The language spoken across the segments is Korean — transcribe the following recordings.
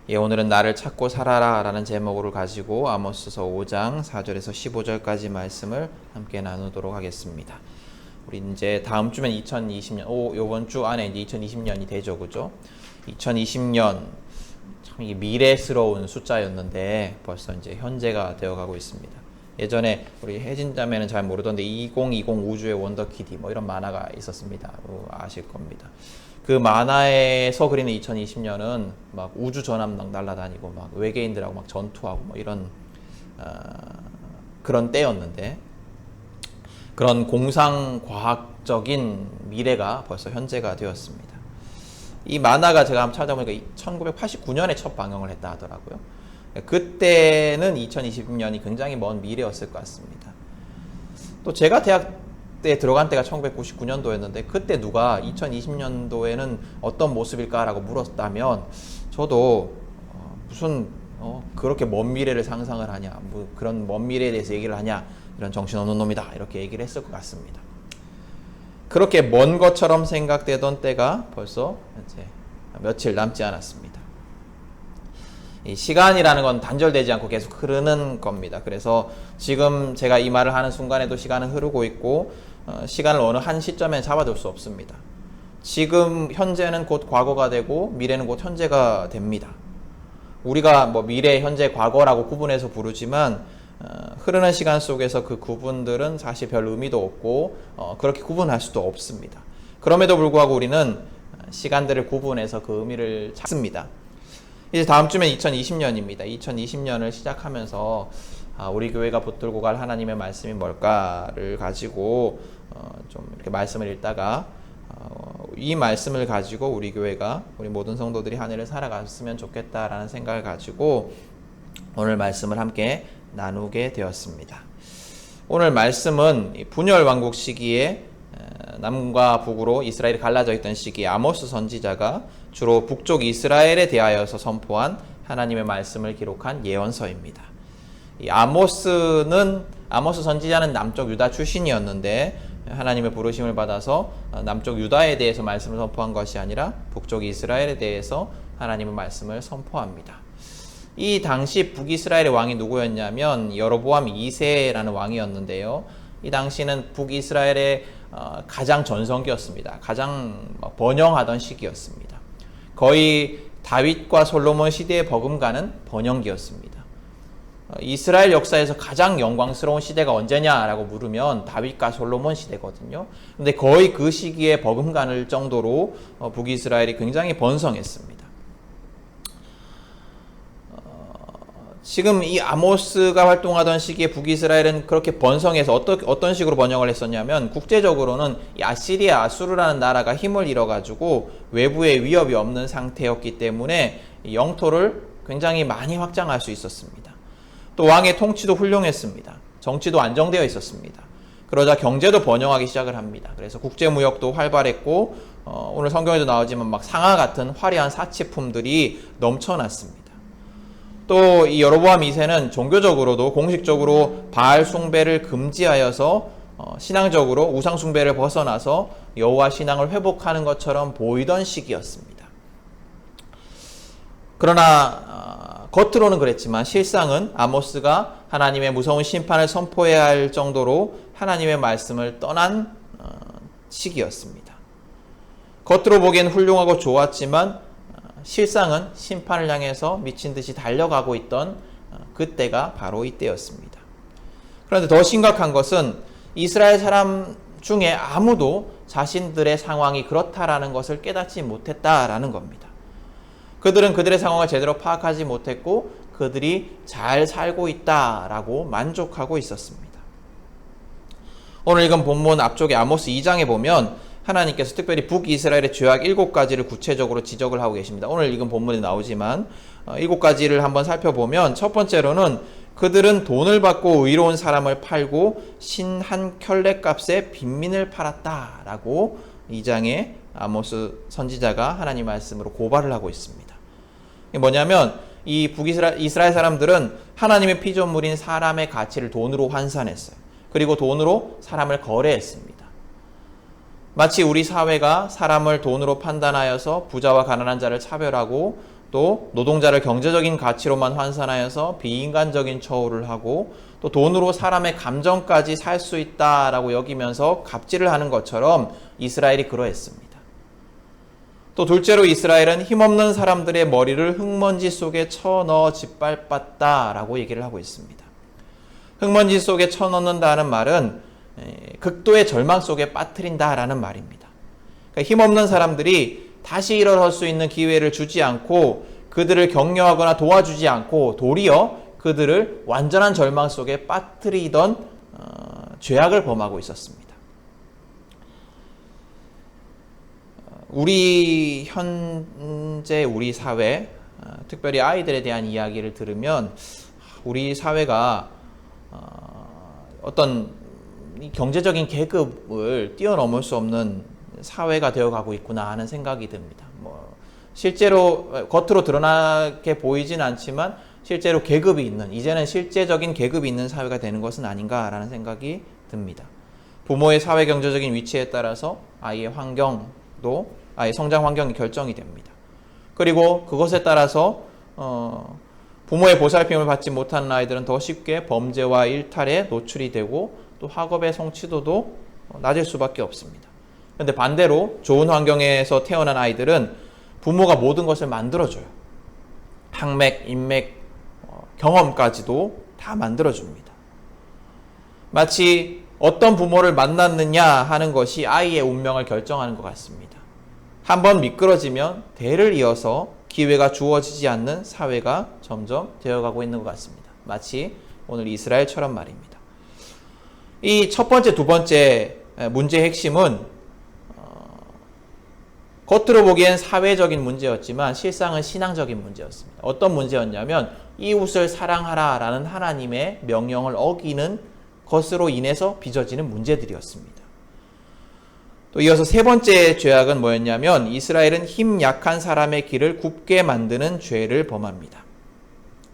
예, 오늘은 나를 찾고 살아라 라는 제목을 가지고 아모스서 5장 4절에서 15절까지 말씀을 함께 나누도록 하겠습니다. 우리 이제 다음 주면 2020년, 요번 주 안에 이제 2020년이 되죠, 그죠? 2020년 참 이게 미래스러운 숫자였는데 벌써 이제 현재가 되어가고 있습니다. 예전에 우리 혜진 자매는 잘 모르던데 2020 우주의 원더키디 뭐 이런 만화가 있었습니다. 아실 겁니다. 그 만화에서 그리는 2020년은 막 우주 전함 날아다니고 막 외계인들하고 막 전투하고 뭐 이런 그런 때였는데, 그런 공상 과학적인 미래가 벌써 현재가 되었습니다. 이 만화가 제가 한번 찾아보니까 1989년에 첫 방영을 했다 하더라고요. 그때는 2020년이 굉장히 먼 미래였을 것 같습니다. 또 제가 대학 때 들어간 때가 1999년도였는데 그때 누가 2020년도에는 어떤 모습일까라고 물었다면 저도 무슨 그렇게 먼 미래를 상상을 하냐, 뭐 그런 먼 미래에 대해서 얘기를 하냐, 이런 정신없는 놈이다 이렇게 얘기를 했을 것 같습니다. 그렇게 먼 것처럼 생각되던 때가 벌써 이제 며칠 남지 않았습니다. 이 시간이라는 건 단절되지 않고 계속 흐르는 겁니다. 그래서 지금 제가 이 말을 하는 순간에도 시간은 흐르고 있고, 시간을 어느 한 시점에 잡아둘 수 없습니다. 지금 현재는 곧 과거가 되고 미래는 곧 현재가 됩니다. 우리가 뭐 미래, 현재, 과거라고 구분해서 부르지만 흐르는 시간 속에서 그 구분들은 사실 별 의미도 없고 그렇게 구분할 수도 없습니다. 그럼에도 불구하고 우리는 시간들을 구분해서 그 의미를 찾습니다. 이제 다음 주면 2020년입니다. 2020년을 시작하면서 우리 교회가 붙들고 갈 하나님의 말씀이 뭘까를 가지고 좀 이렇게 말씀을 읽다가 이 말씀을 가지고 우리 교회가, 우리 모든 성도들이 한 해를 살아갔으면 좋겠다라는 생각을 가지고 오늘 말씀을 함께 나누게 되었습니다. 오늘 말씀은 분열 왕국 시기에 남과 북으로 이스라엘이 갈라져 있던 시기에 아모스 선지자가 주로 북쪽 이스라엘에 대하여서 선포한 하나님의 말씀을 기록한 예언서입니다. 이 아모스 선지자는 남쪽 유다 출신이었는데 하나님의 부르심을 받아서 남쪽 유다에 대해서 말씀을 선포한 것이 아니라 북쪽 이스라엘에 대해서 하나님의 말씀을 선포합니다. 이 당시 북이스라엘의 왕이 누구였냐면 여로보암 2세라는 왕이었는데요. 이 당시는 북이스라엘의 가장 전성기였습니다. 가장 번영하던 시기였습니다. 거의 다윗과 솔로몬 시대에 버금가는 번영기였습니다. 이스라엘 역사에서 가장 영광스러운 시대가 언제냐라고 물으면 다윗과 솔로몬 시대거든요. 근데 거의 그 시기에 버금가는 정도로 북이스라엘이 굉장히 번성했습니다. 지금 이 아모스가 활동하던 시기에 북이스라엘은 그렇게 번성해서 어떤 식으로 번영을 했었냐면, 국제적으로는 이 아시리아, 아수르라는 나라가 힘을 잃어가지고 외부의 위협이 없는 상태였기 때문에 영토를 굉장히 많이 확장할 수 있었습니다. 또 왕의 통치도 훌륭했습니다. 정치도 안정되어 있었습니다. 그러자 경제도 번영하기 시작을 합니다. 그래서 국제무역도 활발했고 오늘 성경에도 나오지만 막 상아 같은 화려한 사치품들이 넘쳐났습니다. 또 이 여로보암 2세는 종교적으로도 공식적으로 바알 숭배를 금지하여서 신앙적으로 우상 숭배를 벗어나서 여호와 신앙을 회복하는 것처럼 보이던 시기였습니다. 그러나 겉으로는 그랬지만 실상은 아모스가 하나님의 무서운 심판을 선포해야 할 정도로 하나님의 말씀을 떠난 시기였습니다. 겉으로 보기엔 훌륭하고 좋았지만 실상은 심판을 향해서 미친 듯이 달려가고 있던 그때가 바로 이때였습니다. 그런데 더 심각한 것은 이스라엘 사람 중에 아무도 자신들의 상황이 그렇다라는 것을 깨닫지 못했다라는 겁니다. 그들은 그들의 상황을 제대로 파악하지 못했고 그들이 잘 살고 있다라고 만족하고 있었습니다. 오늘 읽은 본문 앞쪽에 아모스 2장에 보면 하나님께서 특별히 북이스라엘의 죄악 7가지를 구체적으로 지적을 하고 계십니다. 오늘 읽은 본문에 나오지만 7가지를 한번 살펴보면, 첫 번째로는 그들은 돈을 받고 의로운 사람을 팔고 신 한 켤레값에 빈민을 팔았다라고 2장에 아모스 선지자가 하나님 말씀으로 고발을 하고 있습니다. 이게 뭐냐면 이 이스라엘 사람들은 하나님의 피조물인 사람의 가치를 돈으로 환산했어요. 그리고 돈으로 사람을 거래했습니다. 마치 우리 사회가 사람을 돈으로 판단하여서 부자와 가난한 자를 차별하고 또 노동자를 경제적인 가치로만 환산하여서 비인간적인 처우를 하고 또 돈으로 사람의 감정까지 살 수 있다라고 여기면서 갑질을 하는 것처럼 이스라엘이 그러했습니다. 또 둘째로 이스라엘은 힘없는 사람들의 머리를 흙먼지 속에 쳐넣어 짓밟았다라고 얘기를 하고 있습니다. 흙먼지 속에 쳐넣는다는 말은 극도의 절망 속에 빠뜨린다라는 말입니다. 그러니까 힘없는 사람들이 다시 일어설 수 있는 기회를 주지 않고 그들을 격려하거나 도와주지 않고 도리어 그들을 완전한 절망 속에 빠뜨리던 죄악을 범하고 있었습니다. 현재 우리 사회, 특별히 아이들에 대한 이야기를 들으면 우리 사회가 어떤 경제적인 계급을 뛰어넘을 수 없는 사회가 되어가고 있구나 하는 생각이 듭니다. 실제로 겉으로 드러나게 보이진 않지만 실제로 계급이 있는, 이제는 실제적인 계급이 있는 사회가 되는 것은 아닌가라는 생각이 듭니다. 부모의 사회 경제적인 위치에 따라서 아이의 성장 환경이 결정이 됩니다. 그리고 그것에 따라서 부모의 보살핌을 받지 못하는 아이들은 더 쉽게 범죄와 일탈에 노출이 되고 또 학업의 성취도도 낮을 수밖에 없습니다. 그런데 반대로 좋은 환경에서 태어난 아이들은 부모가 모든 것을 만들어줘요. 학맥, 인맥, 경험까지도 다 만들어줍니다. 마치 어떤 부모를 만났느냐 하는 것이 아이의 운명을 결정하는 것 같습니다. 한번 미끄러지면 대를 이어서 기회가 주어지지 않는 사회가 점점 되어가고 있는 것 같습니다. 마치 오늘 이스라엘처럼 말입니다. 이 첫 번째, 두 번째 문제의 핵심은 겉으로 보기엔 사회적인 문제였지만 실상은 신앙적인 문제였습니다. 어떤 문제였냐면 이웃을 사랑하라 라는 하나님의 명령을 어기는 것으로 인해서 빚어지는 문제들이었습니다. 또 이어서 세 번째 죄악은 뭐였냐면 이스라엘은 힘 약한 사람의 길을 굽게 만드는 죄를 범합니다.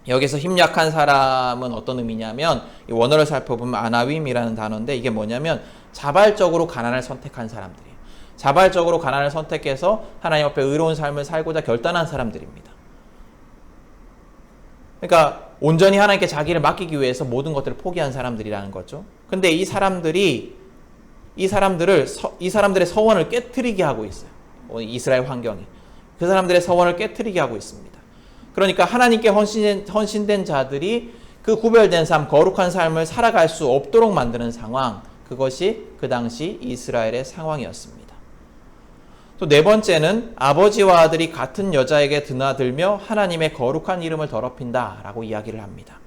여기서 힘 약한 사람은 어떤 의미냐면 이 원어를 살펴보면 아나윈이라는 단어인데 이게 뭐냐면 자발적으로 가난을 선택한 사람들이에요. 자발적으로 가난을 선택해서 하나님 앞에 의로운 삶을 살고자 결단한 사람들입니다. 그러니까 온전히 하나님께 자기를 맡기기 위해서 모든 것들을 포기한 사람들이라는 거죠. 근데 이 사람들의 서원을 깨트리게 하고 있어요. 이스라엘 환경이. 그 사람들의 서원을 깨트리게 하고 있습니다. 그러니까 하나님께 헌신된 자들이 그 구별된 삶, 거룩한 삶을 살아갈 수 없도록 만드는 상황, 그것이 그 당시 이스라엘의 상황이었습니다. 또 네 번째는 아버지와 아들이 같은 여자에게 드나들며 하나님의 거룩한 이름을 더럽힌다라고 이야기를 합니다.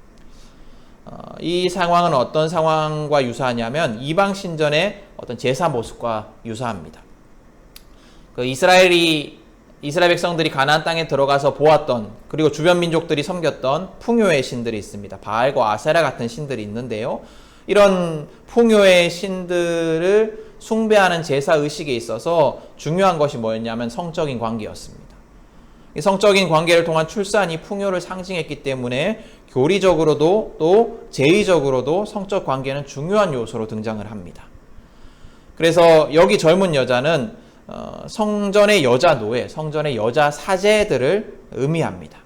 이 상황은 어떤 상황과 유사하냐면 이방 신전의 어떤 제사 모습과 유사합니다. 이스라엘 백성들이 가나안 땅에 들어가서 보았던, 그리고 주변 민족들이 섬겼던 풍요의 신들이 있습니다. 바알과 아세라 같은 신들이 있는데요. 이런 풍요의 신들을 숭배하는 제사 의식에 있어서 중요한 것이 뭐였냐면 성적인 관계였습니다. 이 성적인 관계를 통한 출산이 풍요를 상징했기 때문에 교리적으로도 또 제의적으로도 성적 관계는 중요한 요소로 등장을 합니다. 그래서 여기 젊은 여자는 성전의 여자 노예, 성전의 여자 사제들을 의미합니다.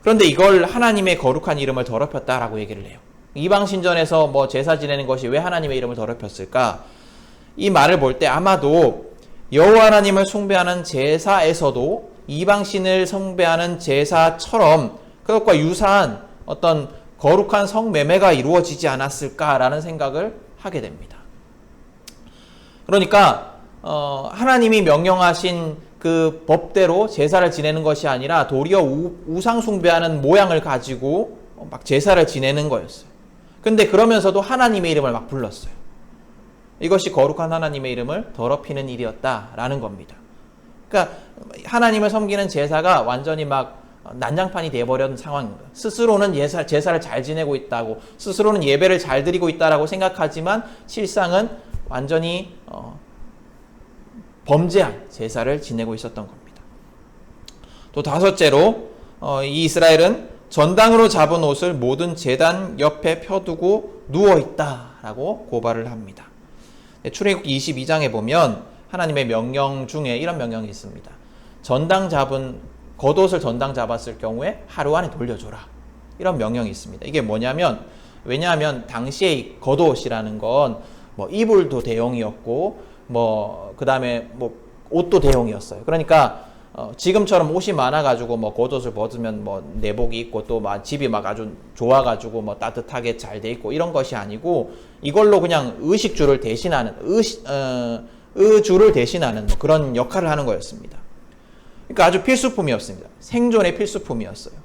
그런데 이걸 하나님의 거룩한 이름을 더럽혔다라고 얘기를 해요. 이방 신전에서 제사 지내는 것이 왜 하나님의 이름을 더럽혔을까? 이 말을 볼 때 아마도 여호와 하나님을 숭배하는 제사에서도 이방 신을 숭배하는 제사처럼 그것과 유사한 어떤 거룩한 성매매가 이루어지지 않았을까라는 생각을 하게 됩니다. 그러니까 하나님이 명령하신 그 법대로 제사를 지내는 것이 아니라 도리어 우상 숭배하는 모양을 가지고 막 제사를 지내는 거였어요. 근데 그러면서도 하나님의 이름을 막 불렀어요. 이것이 거룩한 하나님의 이름을 더럽히는 일이었다라는 겁니다. 그러니까 하나님을 섬기는 제사가 완전히 막 난장판이 돼버린 상황입니다. 스스로는 제사를 잘 지내고 있다고, 스스로는 예배를 잘 드리고 있다라고 생각하지만 실상은 완전히 범죄한 제사를 지내고 있었던 겁니다. 또 다섯째로 이 이스라엘은 전당으로 잡은 옷을 모든 제단 옆에 펴두고 누워있다라고 고발을 합니다. 출애굽기 22장에 보면 하나님의 명령 중에 이런 명령이 있습니다. 전당 잡은 겉옷을 전당 잡았을 경우에 하루 안에 돌려줘라. 이런 명령이 있습니다. 이게 뭐냐면, 왜냐하면 당시에 이 겉옷이라는 건 뭐 이불도 대용이었고 그 다음에 뭐 옷도 대용이었어요. 그러니까 지금처럼 옷이 많아가지고 뭐 겉옷을 벗으면 뭐 내복이 있고 또 막 집이 막 아주 좋아가지고 뭐 따뜻하게 잘 돼 있고 이런 것이 아니고, 이걸로 그냥 의식주를 대신하는 의주를 대신하는 뭐 그런 역할을 하는 거였습니다. 그러니까 아주 필수품이었습니다. 생존의 필수품이었어요.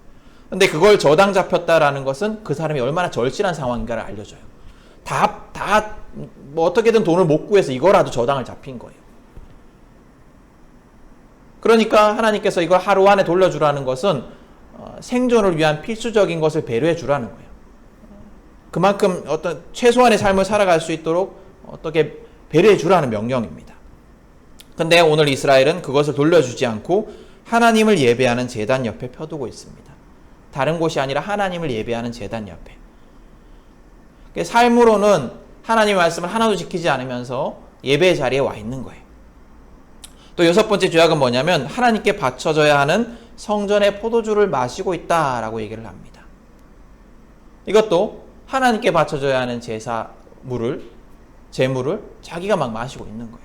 근데 그걸 저당 잡혔다라는 것은 그 사람이 얼마나 절실한 상황인가를 알려줘요. 뭐 어떻게든 돈을 못 구해서 이거라도 저당을 잡힌 거예요. 그러니까 하나님께서 이걸 하루 안에 돌려주라는 것은 생존을 위한 필수적인 것을 배려해 주라는 거예요. 그만큼 어떤 최소한의 삶을 살아갈 수 있도록 어떻게 배려해 주라는 명령입니다. 근데 오늘 이스라엘은 그것을 돌려주지 않고 하나님을 예배하는 제단 옆에 펴두고 있습니다. 다른 곳이 아니라 하나님을 예배하는 제단 옆에. 삶으로는 하나님의 말씀을 하나도 지키지 않으면서 예배의 자리에 와 있는 거예요. 또 여섯 번째 죄악은 뭐냐면 하나님께 바쳐져야 하는 성전의 포도주를 마시고 있다라고 얘기를 합니다. 이것도 하나님께 바쳐져야 하는 제물을 자기가 막 마시고 있는 거예요.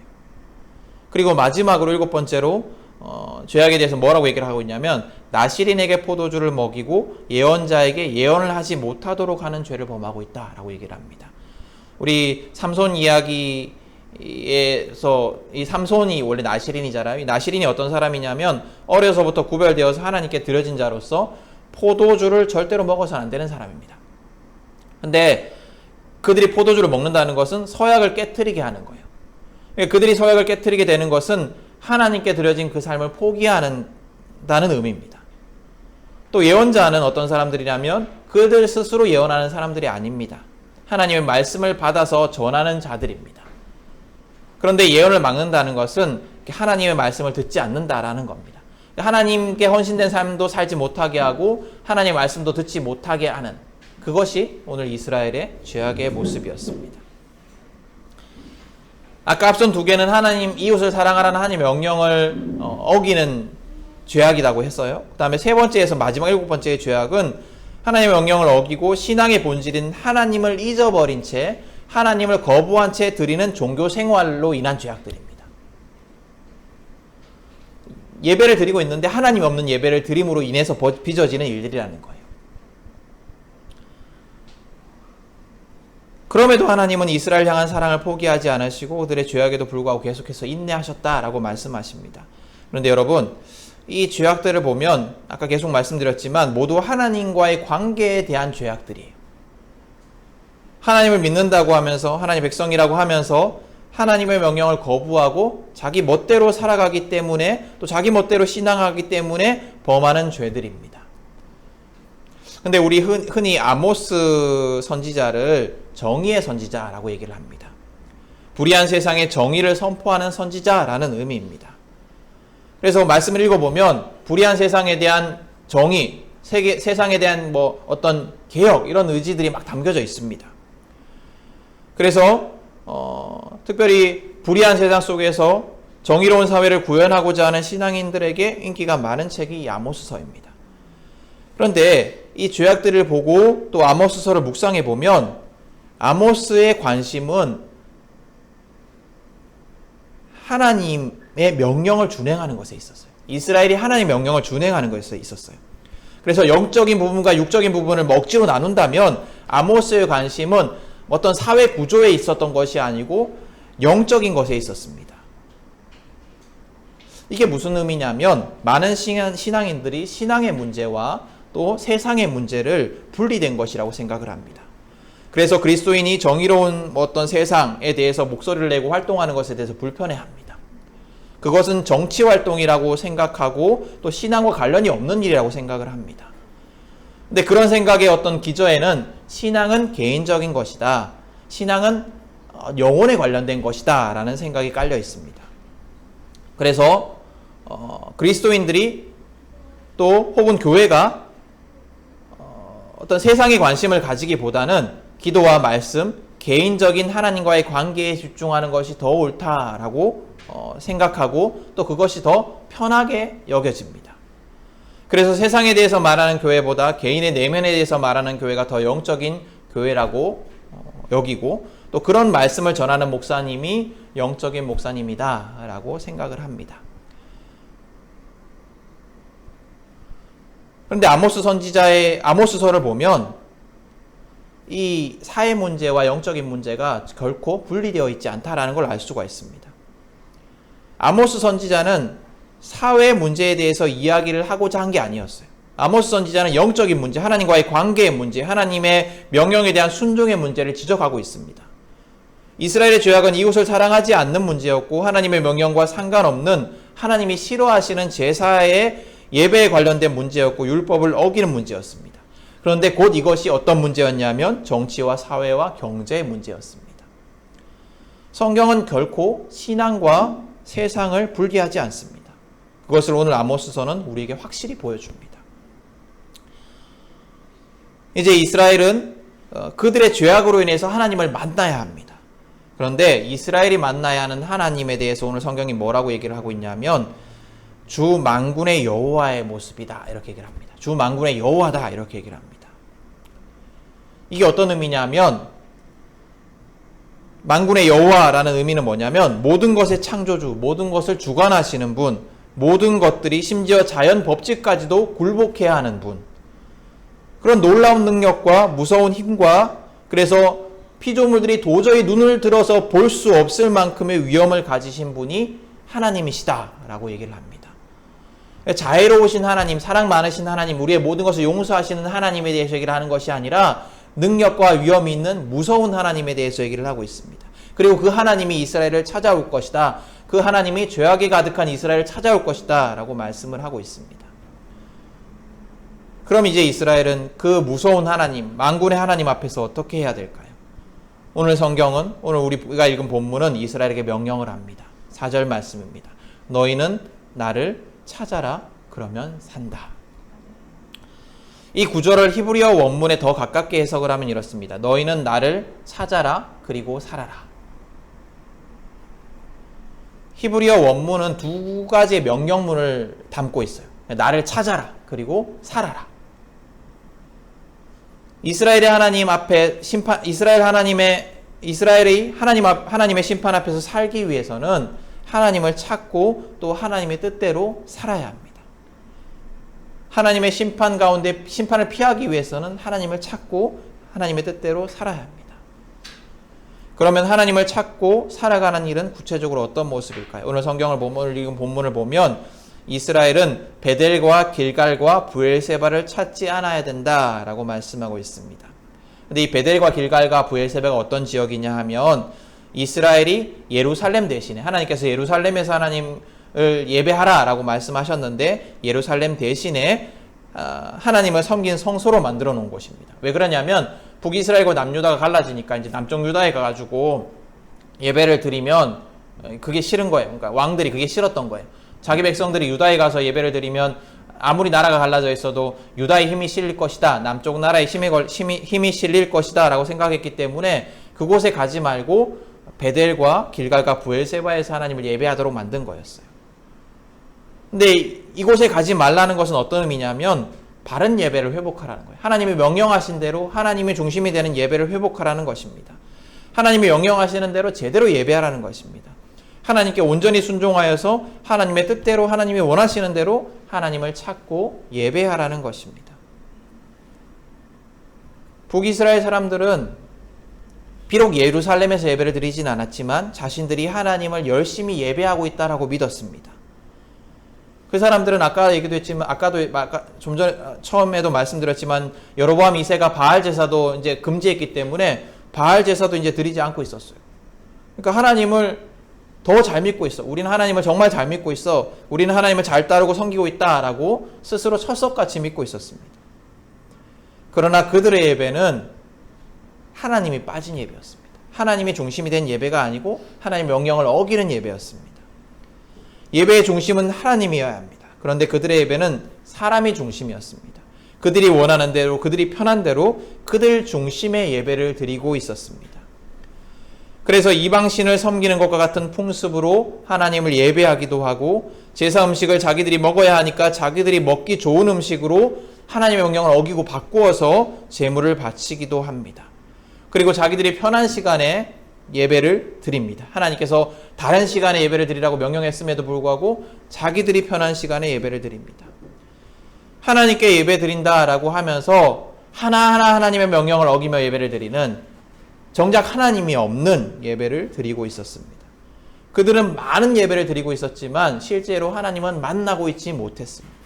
그리고 마지막으로 일곱 번째로 죄악에 대해서 뭐라고 얘기를 하고 있냐면 나실인에게 포도주를 먹이고 예언자에게 예언을 하지 못하도록 하는 죄를 범하고 있다라고 얘기를 합니다. 우리 삼손 이야기에서 이 삼손이 원래 나실인이잖아요. 이 나실인이 어떤 사람이냐면 어려서부터 구별되어서 하나님께 드려진 자로서 포도주를 절대로 먹어서는 안 되는 사람입니다. 근데 그들이 포도주를 먹는다는 것은 서약을 깨트리게 하는 거예요. 그들이 서약을 깨트리게 되는 것은 하나님께 드려진 그 삶을 포기한다는 의미입니다. 또 예언자는 어떤 사람들이냐면 그들 스스로 예언하는 사람들이 아닙니다. 하나님의 말씀을 받아서 전하는 자들입니다. 그런데 예언을 막는다는 것은 하나님의 말씀을 듣지 않는다라는 겁니다. 하나님께 헌신된 삶도 살지 못하게 하고 하나님의 말씀도 듣지 못하게 하는, 그것이 오늘 이스라엘의 죄악의 모습이었습니다. 아까 앞선 두 개는 하나님, 이웃을 사랑하라는 하나님의 명령을 어기는 죄악이라고 했어요. 그 다음에 세 번째에서 마지막 일곱 번째의 죄악은 하나님의 명령을 어기고 신앙의 본질인 하나님을 잊어버린 채 하나님을 거부한 채 드리는 종교 생활로 인한 죄악들입니다. 예배를 드리고 있는데 하나님 없는 예배를 드림으로 인해서 빚어지는 일들이라는 거예요. 그럼에도 하나님은 이스라엘 향한 사랑을 포기하지 않으시고 그들의 죄악에도 불구하고 계속해서 인내하셨다라고 말씀하십니다. 그런데 여러분, 이 죄악들을 보면 아까 계속 말씀드렸지만 모두 하나님과의 관계에 대한 죄악들이에요. 하나님을 믿는다고 하면서 하나님 백성이라고 하면서 하나님의 명령을 거부하고 자기 멋대로 살아가기 때문에, 또 자기 멋대로 신앙하기 때문에 범하는 죄들입니다. 근데 우리 흔히 아모스 선지자를 정의의 선지자라고 얘기를 합니다. 불의한 세상에 정의를 선포하는 선지자라는 의미입니다. 그래서 말씀을 읽어보면 불의한 세상에 대한 정의, 세상에 대한 뭐 어떤 개혁, 이런 의지들이 막 담겨져 있습니다. 그래서 특별히 불의한 세상 속에서 정의로운 사회를 구현하고자 하는 신앙인들에게 인기가 많은 책이 이 아모스서입니다. 그런데 이 죄악들을 보고 또 아모스서를 묵상해 보면 아모스의 관심은 하나님의 명령을 준행하는 것에 있었어요. 이스라엘이 하나님의 명령을 준행하는 것에 있었어요. 그래서 영적인 부분과 육적인 부분을 억지로 나눈다면 아모스의 관심은 어떤 사회 구조에 있었던 것이 아니고 영적인 것에 있었습니다. 이게 무슨 의미냐면 많은 신앙인들이 신앙의 문제와 또 세상의 문제를 분리된 것이라고 생각을 합니다. 그래서 그리스도인이 정의로운 어떤 세상에 대해서 목소리를 내고 활동하는 것에 대해서 불편해합니다. 그것은 정치 활동이라고 생각하고 또 신앙과 관련이 없는 일이라고 생각을 합니다. 근데 그런 생각의 어떤 기저에는 신앙은 개인적인 것이다, 신앙은 영혼에 관련된 것이다 라는 생각이 깔려 있습니다. 그래서 그리스도인들이 또 혹은 교회가 어떤 세상에 관심을 가지기보다는 기도와 말씀, 개인적인 하나님과의 관계에 집중하는 것이 더 옳다라고 생각하고 또 그것이 더 편하게 여겨집니다. 그래서 세상에 대해서 말하는 교회보다 개인의 내면에 대해서 말하는 교회가 더 영적인 교회라고 여기고, 또 그런 말씀을 전하는 목사님이 영적인 목사님이다 라고 생각을 합니다. 그런데 아모스 선지자의 아모스서를 보면 이 사회 문제와 영적인 문제가 결코 분리되어 있지 않다라는 걸 알 수가 있습니다. 아모스 선지자는 사회 문제에 대해서 이야기를 하고자 한 게 아니었어요. 아모스 선지자는 영적인 문제, 하나님과의 관계의 문제, 하나님의 명령에 대한 순종의 문제를 지적하고 있습니다. 이스라엘의 죄악은 이웃을 사랑하지 않는 문제였고, 하나님의 명령과 상관없는 하나님이 싫어하시는 제사의 예배에 관련된 문제였고, 율법을 어기는 문제였습니다. 그런데 곧 이것이 어떤 문제였냐면 정치와 사회와 경제의 문제였습니다. 성경은 결코 신앙과 세상을 분리하지 않습니다. 그것을 오늘 아모스서는 우리에게 확실히 보여줍니다. 이제 이스라엘은 그들의 죄악으로 인해서 하나님을 만나야 합니다. 그런데 이스라엘이 만나야 하는 하나님에 대해서 오늘 성경이 뭐라고 얘기를 하고 있냐면 주 만군의 여호와의 모습이다 이렇게 얘기를 합니다. 주 만군의 여호와다 이렇게 얘기를 합니다. 이게 어떤 의미냐면 만군의 여호와라는 의미는 뭐냐면 모든 것의 창조주, 모든 것을 주관하시는 분, 모든 것들이 심지어 자연 법칙까지도 굴복해야 하는 분, 그런 놀라운 능력과 무서운 힘과 그래서 피조물들이 도저히 눈을 들어서 볼 수 없을 만큼의 위엄을 가지신 분이 하나님이시다라고 얘기를 합니다. 자애로우신 하나님, 사랑 많으신 하나님, 우리의 모든 것을 용서하시는 하나님에 대해서 얘기를 하는 것이 아니라 능력과 위엄이 있는 무서운 하나님에 대해서 얘기를 하고 있습니다. 그리고 그 하나님이 이스라엘을 찾아올 것이다. 그 하나님이 죄악에 가득한 이스라엘을 찾아올 것이다 라고 말씀을 하고 있습니다. 그럼 이제 이스라엘은 그 무서운 하나님, 만군의 하나님 앞에서 어떻게 해야 될까요? 오늘 성경은, 오늘 우리가 읽은 본문은 이스라엘에게 명령을 합니다. 4절 말씀입니다. 너희는 나를 찾아라, 그러면 산다. 이 구절을 히브리어 원문에 더 가깝게 해석을 하면 이렇습니다. 너희는 나를 찾아라, 그리고 살아라. 히브리어 원문은 두 가지의 명령문을 담고 있어요. 나를 찾아라, 그리고 살아라. 이스라엘의 하나님 앞에 이스라엘이 하나님의 심판 앞에서 살기 위해서는 하나님을 찾고 또 하나님의 뜻대로 살아야 합니다. 하나님의 심판 가운데 심판을 피하기 위해서는 하나님을 찾고 하나님의 뜻대로 살아야 합니다. 그러면 하나님을 찾고 살아가는 일은 구체적으로 어떤 모습일까요? 오늘 성경을 읽은 본문을 보면 이스라엘은 베델과 길갈과 브엘세바를 찾지 않아야 된다라고 말씀하고 있습니다. 근데 이 베델과 길갈과 브엘세바가 어떤 지역이냐 하면 이스라엘이 예루살렘 대신에 하나님께서 예루살렘에서 하나님을 예배하라라고 말씀하셨는데 예루살렘 대신에 하나님을 섬긴 성소로 만들어 놓은 곳입니다. 왜 그러냐면 북이스라엘과 남유다가 갈라지니까 이제 남쪽 유다에 가가지고 예배를 드리면 그게 싫은 거예요. 그러니까 왕들이 그게 싫었던 거예요. 자기 백성들이 유다에 가서 예배를 드리면 아무리 나라가 갈라져 있어도 유다의 힘이 실릴 것이다, 남쪽 나라의 힘이 실릴 것이다 라고 생각했기 때문에 그곳에 가지 말고 베델과 길갈과 브엘세바에서 하나님을 예배하도록 만든 거였어요. 근데 이곳에 가지 말라는 것은 어떤 의미냐면 바른 예배를 회복하라는 거예요. 하나님이 명령하신 대로 하나님이 중심이 되는 예배를 회복하라는 것입니다. 하나님이 명령하시는 대로 제대로 예배하라는 것입니다. 하나님께 온전히 순종하여서 하나님의 뜻대로 하나님이 원하시는 대로 하나님을 찾고 예배하라는 것입니다. 북이스라엘 사람들은 비록 예루살렘에서 예배를 드리진 않았지만 자신들이 하나님을 열심히 예배하고 있다라고 믿었습니다. 그 사람들은 아까 얘기도 했지만 좀 전에 처음에도 말씀드렸지만 여로보암 2세가 바알 제사도 이제 금지했기 때문에 바알 제사도 이제 드리지 않고 있었어요. 그러니까 하나님을 더 잘 믿고 있어. 우리는 하나님을 정말 잘 믿고 있어. 우리는 하나님을 잘 따르고 섬기고 있다라고 스스로 철석같이 믿고 있었습니다. 그러나 그들의 예배는 하나님이 빠진 예배였습니다. 하나님이 중심이 된 예배가 아니고 하나님의 명령을 어기는 예배였습니다. 예배의 중심은 하나님이어야 합니다. 그런데 그들의 예배는 사람이 중심이었습니다. 그들이 원하는 대로, 그들이 편한 대로 그들 중심의 예배를 드리고 있었습니다. 그래서 이방신을 섬기는 것과 같은 풍습으로 하나님을 예배하기도 하고 제사 음식을 자기들이 먹어야 하니까 자기들이 먹기 좋은 음식으로 하나님의 명령을 어기고 바꾸어서 제물을 바치기도 합니다. 그리고 자기들이 편한 시간에 예배를 드립니다. 하나님께서 다른 시간에 예배를 드리라고 명령했음에도 불구하고 자기들이 편한 시간에 예배를 드립니다. 하나님께 예배 드린다라고 하면서 하나하나 하나님의 명령을 어기며 예배를 드리는 정작 하나님이 없는 예배를 드리고 있었습니다. 그들은 많은 예배를 드리고 있었지만 실제로 하나님은 만나고 있지 못했습니다.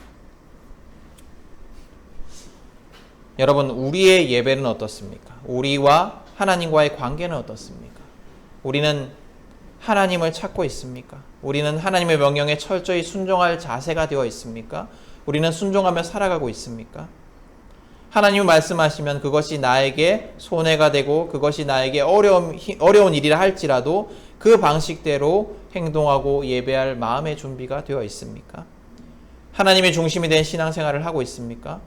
여러분, 우리의 예배는 어떻습니까? 우리와 하나님과의 관계는 어떻습니까? 우리는 하나님을 찾고 있습니까? 우리는 하나님의 명령에 철저히 순종할 자세가 되어 있습니까? 우리는 순종하며 살아가고 있습니까? 하나님이 말씀하시면 그것이 나에게 손해가 되고 그것이 나에게 어려운 일이라 할지라도 그 방식대로 행동하고 예배할 마음의 준비가 되어 있습니까? 하나님의 중심이 된 신앙생활을 하고 있습니까?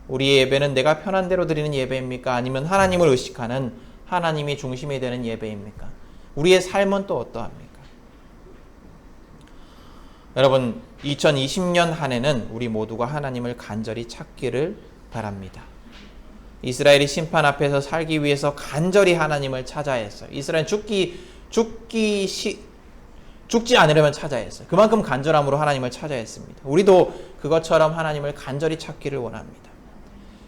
우리의 예배는 내가 편한 대로 드리는 예배입니까? 아니면 하나님을 의식하는 하나님이 중심이 되는 예배입니까? 우리의 삶은 또 어떠합니까? 여러분, 2020년 한 해는 우리 모두가 하나님을 간절히 찾기를 바랍니다. 이스라엘이 심판 앞에서 살기 위해서 간절히 하나님을 찾아야 했어요. 이스라엘은 죽지 않으려면 찾아야 했어요. 그만큼 간절함으로 하나님을 찾아야 했습니다. 우리도 그것처럼 하나님을 간절히 찾기를 원합니다.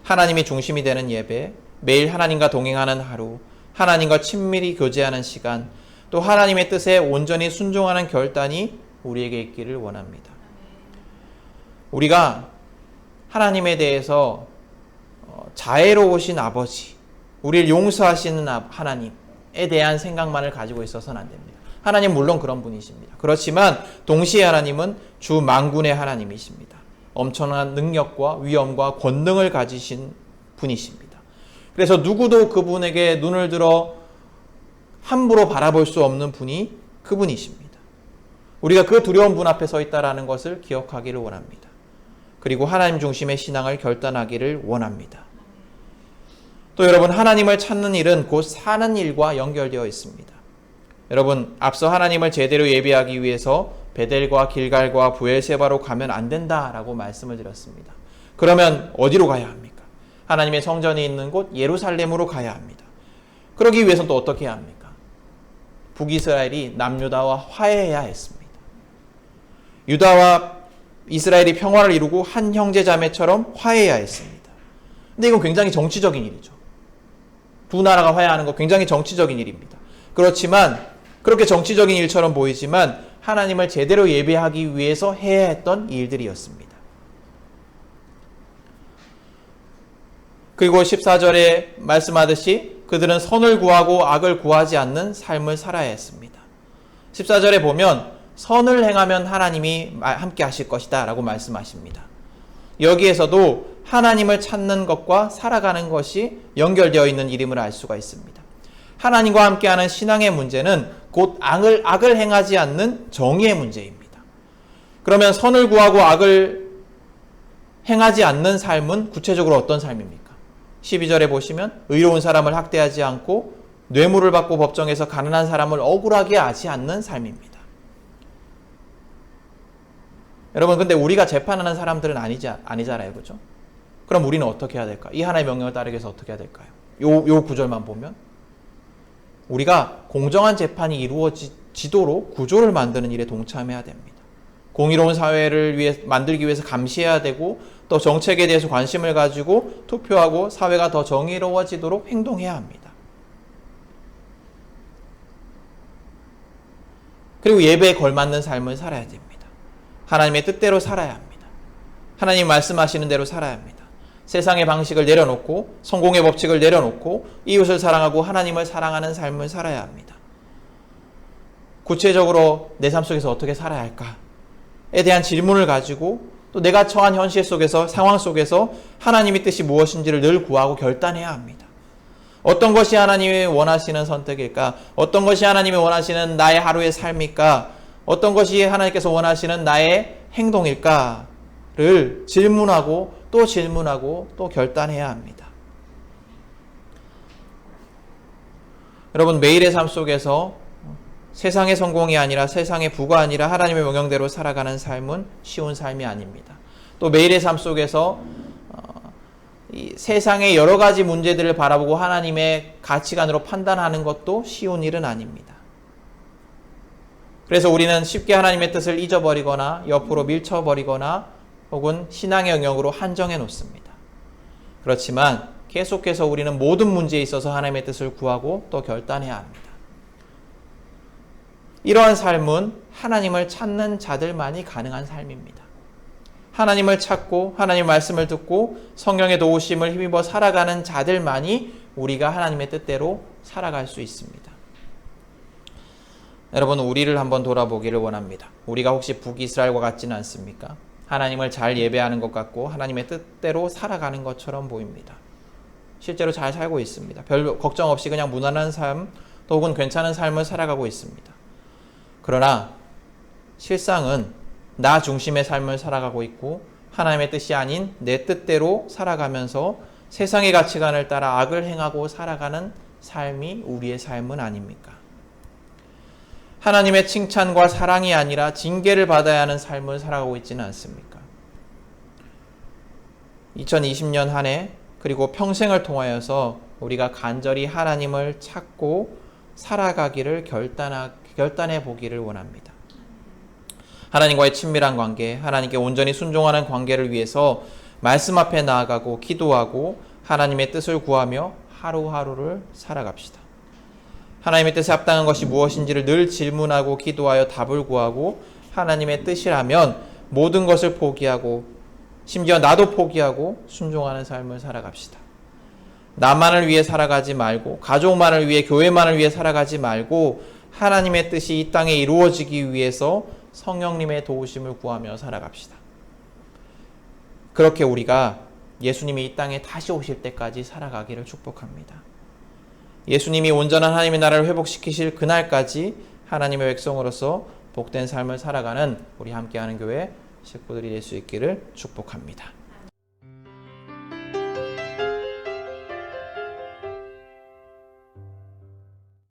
하나님이 중심이 되는 예배, 매일 하나님과 동행하는 하루, 하나님과 친밀히 교제하는 시간, 또 하나님의 뜻에 온전히 순종하는 결단이 우리에게 있기를 원합니다. 우리가 하나님에 대해서 자애로우신 아버지, 우리를 용서하시는 하나님에 대한 생각만을 가지고 있어서는 안 됩니다. 하나님 물론 그런 분이십니다. 그렇지만 동시에 하나님은 주 만군의 하나님이십니다. 엄청난 능력과 위엄과 권능을 가지신 분이십니다. 그래서 누구도 그분에게 눈을 들어 함부로 바라볼 수 없는 분이 그분이십니다. 우리가 그 두려운 분 앞에 서 있다는 것을 기억하기를 원합니다. 그리고 하나님 중심의 신앙을 결단하기를 원합니다. 또 여러분, 하나님을 찾는 일은 곧 사는 일과 연결되어 있습니다. 여러분, 앞서 하나님을 제대로 예배하기 위해서 베델과 길갈과 브엘세바로 가면 안 된다라고 말씀을 드렸습니다. 그러면 어디로 가야 합니까? 하나님의 성전이 있는 곳 예루살렘으로 가야 합니다. 그러기 위해서는 또 어떻게 해야 합니까? 북이스라엘이 남유다와 화해해야 했습니다. 유다와 이스라엘이 평화를 이루고 한 형제자매처럼 화해해야 했습니다. 근데 이건 굉장히 정치적인 일이죠. 두 나라가 화해하는 거 굉장히 정치적인 일입니다. 그렇지만 그렇게 정치적인 일처럼 보이지만 하나님을 제대로 예배하기 위해서 해야 했던 일들이었습니다. 그리고 14절에 말씀하듯이 그들은 선을 구하고 악을 구하지 않는 삶을 살아야 했습니다. 14절에 보면 선을 행하면 하나님이 함께 하실 것이다 라고 말씀하십니다. 여기에서도 하나님을 찾는 것과 살아가는 것이 연결되어 있는 일임을 알 수가 있습니다. 하나님과 함께하는 신앙의 문제는 곧 악을 행하지 않는 정의의 문제입니다. 그러면 선을 구하고 악을 행하지 않는 삶은 구체적으로 어떤 삶입니까? 12절에 보시면 의로운 사람을 학대하지 않고 뇌물을 받고 법정에서 가난한 사람을 억울하게 하지 않는 삶입니다. 여러분, 근데 우리가 재판하는 사람들은 아니잖아요. 그렇죠? 그럼 우리는 어떻게 해야 될까? 이 하나의 명령을 따르기 위해서 어떻게 해야 될까요? 요 구절만 보면 우리가 공정한 재판이 이루어지도록 구조를 만드는 일에 동참해야 됩니다. 공의로운 사회를 만들기 위해서 감시해야 되고 또 정책에 대해서 관심을 가지고 투표하고 사회가 더 정의로워지도록 행동해야 합니다. 그리고 예배에 걸맞는 삶을 살아야 됩니다. 하나님의 뜻대로 살아야 합니다. 하나님 말씀하시는 대로 살아야 합니다. 세상의 방식을 내려놓고 성공의 법칙을 내려놓고 이웃을 사랑하고 하나님을 사랑하는 삶을 살아야 합니다. 구체적으로 내 삶 속에서 어떻게 살아야 할까에 대한 질문을 가지고 또 내가 처한 현실 속에서 상황 속에서 하나님의 뜻이 무엇인지를 늘 구하고 결단해야 합니다. 어떤 것이 하나님이 원하시는 선택일까? 어떤 것이 하나님이 원하시는 나의 하루의 삶일까? 어떤 것이 하나님께서 원하시는 나의 행동일까를 질문하고 또 결단해야 합니다. 여러분, 매일의 삶 속에서 세상의 성공이 아니라 세상의 부가 아니라 하나님의 명령대로 살아가는 삶은 쉬운 삶이 아닙니다. 또 매일의 삶 속에서 이 세상의 여러 가지 문제들을 바라보고 하나님의 가치관으로 판단하는 것도 쉬운 일은 아닙니다. 그래서 우리는 쉽게 하나님의 뜻을 잊어버리거나 옆으로 밀쳐버리거나 혹은 신앙의 영역으로 한정해 놓습니다. 그렇지만 계속해서 우리는 모든 문제에 있어서 하나님의 뜻을 구하고 또 결단해야 합니다. 이러한 삶은 하나님을 찾는 자들만이 가능한 삶입니다. 하나님을 찾고 하나님의 말씀을 듣고 성령의 도우심을 힘입어 살아가는 자들만이 우리가 하나님의 뜻대로 살아갈 수 있습니다. 여러분, 우리를 한번 돌아보기를 원합니다. 우리가 혹시 북이스라엘과 같지는 않습니까? 하나님을 잘 예배하는 것 같고 하나님의 뜻대로 살아가는 것처럼 보입니다. 실제로 잘 살고 있습니다. 별 걱정 없이 그냥 무난한 삶, 또 혹은 괜찮은 삶을 살아가고 있습니다. 그러나 실상은 나 중심의 삶을 살아가고 있고 하나님의 뜻이 아닌 내 뜻대로 살아가면서 세상의 가치관을 따라 악을 행하고 살아가는 삶이 우리의 삶은 아닙니까? 하나님의 칭찬과 사랑이 아니라 징계를 받아야 하는 삶을 살아가고 있지는 않습니까? 2020년 한 해 그리고 평생을 통하여서 우리가 간절히 하나님을 찾고 살아가기를 결단해 보기를 원합니다. 하나님과의 친밀한 관계, 하나님께 온전히 순종하는 관계를 위해서 말씀 앞에 나아가고 기도하고 하나님의 뜻을 구하며 하루하루를 살아갑시다. 하나님의 뜻에 합당한 것이 무엇인지를 늘 질문하고 기도하여 답을 구하고 하나님의 뜻이라면 모든 것을 포기하고 심지어 나도 포기하고 순종하는 삶을 살아갑시다. 나만을 위해 살아가지 말고 가족만을 위해 교회만을 위해 살아가지 말고 하나님의 뜻이 이 땅에 이루어지기 위해서 성령님의 도우심을 구하며 살아갑시다. 그렇게 우리가 예수님이 이 땅에 다시 오실 때까지 살아가기를 축복합니다. 예수님이 온전한 하나님의 나라를 회복시키실 그날까지 하나님의 백성으로서 복된 삶을 살아가는 우리 함께하는 교회 식구들이 될 수 있기를 축복합니다.